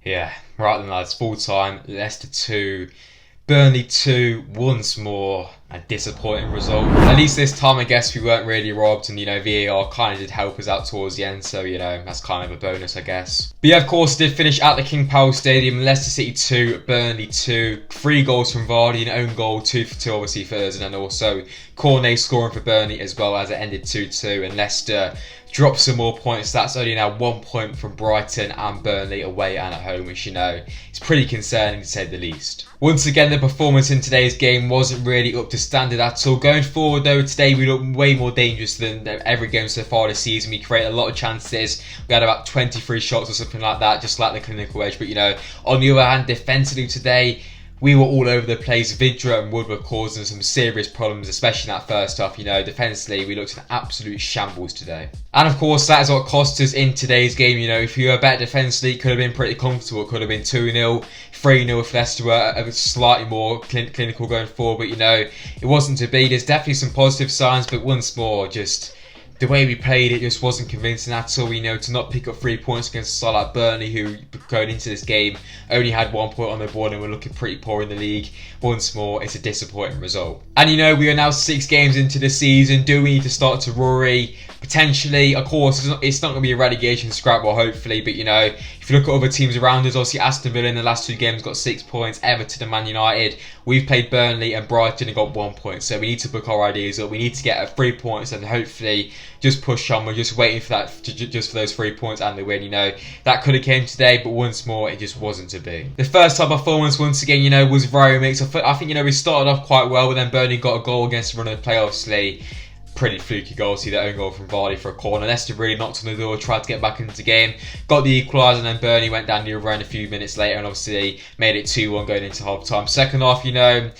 Yeah, right then lads, full time, Leicester 2, Burnley 2, once more, a disappointing result. At least this time I guess we weren't really robbed, and VAR kind of did help us out towards the end, so that's kind of a bonus I guess. But yeah, of course did finish at the King Power Stadium, Leicester City 2, Burnley 2, 3 goals from Vardy, an own goal, 2 for 2 obviously for us, and then also Cornet scoring for Burnley as well, as it ended 2-2, and Leicester dropped some more points. That's only now 1 point from Brighton and Burnley away and at home, which is pretty concerning to say the least. Once again, the performance in today's game wasn't really up to standard at all. Going forward though, today we look way more dangerous than every game so far this season. We created a lot of chances. We had about 23 shots or something like that, just like the clinical edge. But on the other hand, defensively today, we were all over the place. Vidra and Wood were causing some serious problems, especially in that first half. Defensively, we looked an absolute shambles today. And of course, that is what cost us in today's game. If you were better defensively, it could have been pretty comfortable. It could have been 2-0, 3-0 if Leicester were slightly more clinical going forward. But, it wasn't to be. There's definitely some positive signs, but once more, just the way we played it just wasn't convincing at all. To not pick up 3 points against a side like Burnley, who going into this game only had 1 point on the board and were looking pretty poor in the league. Once more, it's a disappointing result. And we are now 6 games into the season. Do we need to start to worry? Potentially, of course, it's not going to be a relegation scrap, well, hopefully, but if you look at other teams around us, obviously Aston Villa in the last 2 games got 6 points, Everton and Man United. We've played Burnley and Brighton and got 1 point, so we need to book our ideas up. We need to get 3 points and hopefully just push on. We're just waiting for that, just for those 3 points and the win. That could have came today, but once more, it just wasn't to be. The first half performance, once again, was very mixed. I think we started off quite well, but then Burnley got a goal against the run of the play, obviously. Pretty fluky goal, see the own goal from Vardy for a corner. Leicester really knocked on the door, tried to get back into the game, got the equaliser, and then Burnley went down the other end a few minutes later and obviously made it 2-1 going into half time. Second half, it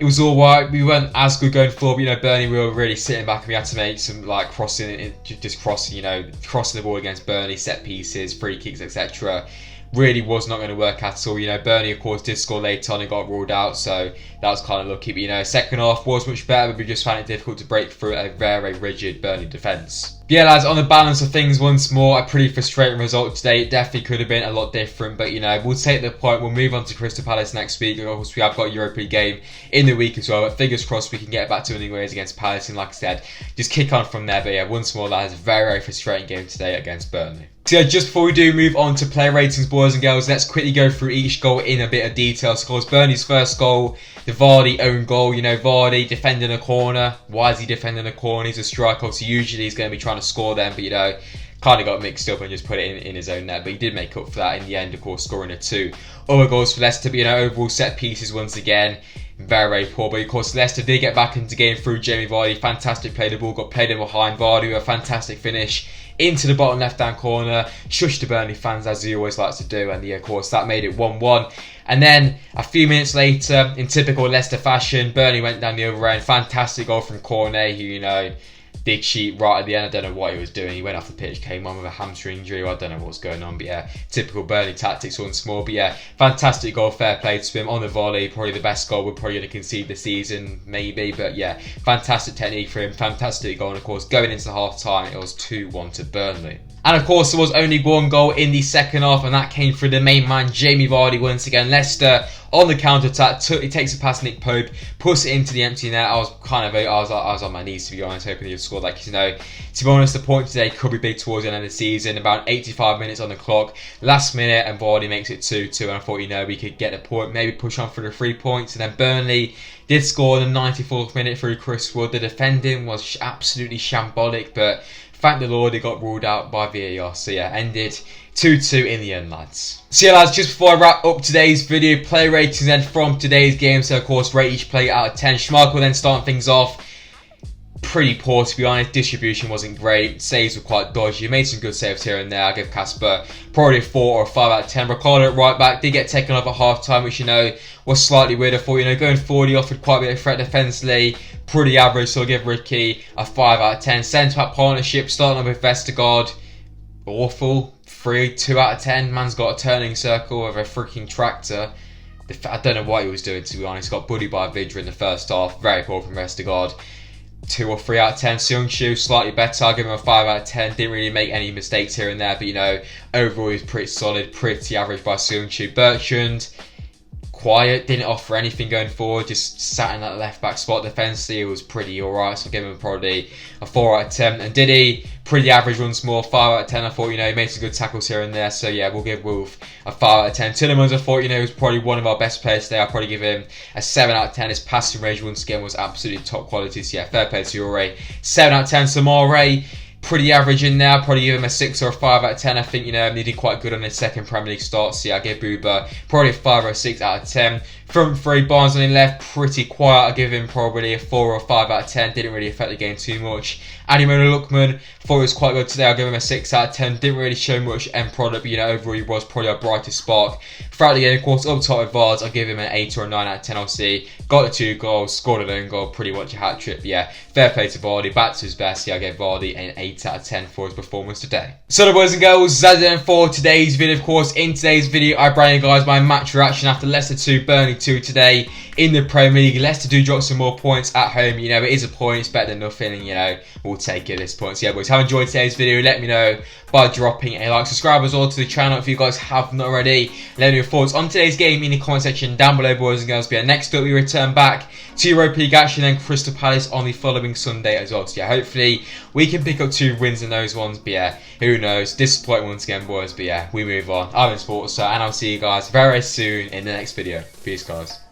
was alright. We weren't as good going forward, but Burnley, we were really sitting back and we had to make some crossing the ball against Burnley, set pieces, free kicks, etc. Really was not going to work at all. Burnley, of course, did score later on and got ruled out, so that was kind of lucky. But, second half was much better, but we just found it difficult to break through a very rigid Burnley defence. But yeah, lads, on the balance of things, once more, a pretty frustrating result today. It definitely could have been a lot different, but, we'll take the point. We'll move on to Crystal Palace next week. Of course, we have got a Europa League game in the week as well, but fingers crossed we can get back to winning ways against Palace, and like I said, just kick on from there. But yeah, once more, that is a very frustrating game today against Burnley. So yeah, just before we do move on to player ratings, boys and girls, let's quickly go through each goal in a bit of detail. So of course, Burnley's first goal, the Vardy own goal. Vardy defending a corner. Why is he defending a corner? He's a striker, so usually he's going to be trying to score them, but kind of got mixed up and just put it in his own net. But he did make up for that in the end, of course, scoring 2 other goals for Leicester. But overall set pieces once again, very poor. But of course, Leicester did get back into the game through Jamie Vardy. Fantastic play, the ball got played in behind Vardy with a fantastic finish into the bottom left-hand corner, shush the Burnley fans as he always likes to do, and of course that made it 1-1. And then a few minutes later, in typical Leicester fashion, Burnley went down the other end. Fantastic goal from Cornet, who big sheet right at the end. I don't know what he was doing. He went off the pitch, came on with a hamstring injury. I don't know what's going on, but yeah, typical Burnley tactics once more. But yeah, fantastic goal, fair play to him on the volley. Probably the best goal we're probably going to concede this season, maybe. But yeah, fantastic technique for him, fantastic goal. And of course, going into half time, it was 2-1 to Burnley. And of course, there was only 1 goal in the second half, and that came through the main man, Jamie Vardy, once again. Leicester on the counter-attack, he takes a past Nick Pope, puts it into the empty net. I was on my knees, to be honest, hoping he'd score that. To be honest, the point today could be big towards the end of the season. About 85 minutes on the clock, last minute, and Vardy makes it 2-2. And I thought, we could get a point, maybe push on for the 3 points. And then Burnley did score in the 94th minute through Chris Wood. The defending was absolutely shambolic, but thank the Lord, it got ruled out by VAR. So yeah, ended 2-2 in the end, lads. So yeah, lads, just before I wrap up today's video, player ratings then from today's game. So of course, rate each player out of 10. Schmeichel then starting things off. Pretty poor, to be honest. Distribution wasn't great. Saves were quite dodgy. Made some good saves here and there. I give Casper probably a 4 or 5 out of 10. Ricardo at right back did get taken off at half time, which was slightly weird. I thought going forward he offered quite a bit of threat defensively. Pretty average, so I'll give Ricky a 5 out of 10. Centre back partnership starting off with Vestergaard. Awful. 2 out of 10. Man's got a turning circle of a freaking tractor. I don't know what he was doing, to be honest. Got bullied by Vidra in the first half. Very poor from Vestergaard. 2 or 3 out of 10. Seung-Shu, slightly better. I'll give him a 5 out of 10. Didn't really make any mistakes here and there, but you know, overall he was pretty solid, pretty average by Seung-Shu. Bertrand, quiet, didn't offer anything going forward, just sat in that left back spot. Defensively, it was pretty alright, so I'll give him probably a 4 out of 10. And Diddy, pretty average once more, 5 out of 10. I thought, you know, he made some good tackles here and there, so yeah, we'll give Wolf a 5 out of 10. Tillemans, I thought, you know, he was probably one of our best players today. I'll probably give him a 7 out of 10. His passing range once again was absolutely top quality, so yeah, fair play to Ure. 7 out of 10. Samare, pretty average in there. Probably give him a 6 or a 5 out of 10. I think, you know, he did quite good on his second Premier League start. So yeah, I give Booba probably a 5 or a 6 out of 10. Front three, Barnes on the left, pretty quiet. I give him probably a 4 or a 5 out of 10. Didn't really affect the game too much. Ademola Lookman, thought he was quite good today. I'll give him a 6 out of 10. Didn't really show much end product, but you know, overall he was probably our brightest spark throughout the game. Of course, up top with Vards, I'll give him an 8 or a 9 out of 10. Obviously, got the 2 goals, scored an own goal, pretty much a hat trick. But yeah, fair play to Vardy, back to his best. Yeah, I gave Vardy an 8 out of 10 for his performance today. So the boys and girls, that's it for today's video. Of course, in today's video, I bring you guys my match reaction after Leicester 2, Burnley 2 today in the Premier League. Leicester do drop some more points at home. You know, it is a point, it's better than nothing, and you know, we'll take it at this point. So yeah, boys, have enjoyed today's video. Let me know by dropping a like. Subscribe as well to the channel if you guys have not already. Let me know your thoughts on today's game in the comment section down below, boys and girls. But yeah, next up we return back to Europa League action, then Crystal Palace on the following Sunday as well. So yeah, hopefully we can pick up 2 wins in those ones. But yeah, who knows? Disappointing once again, boys. But yeah, we move on. I'm in SPORTSA, and I'll see you guys very soon in the next video. Peace, guys.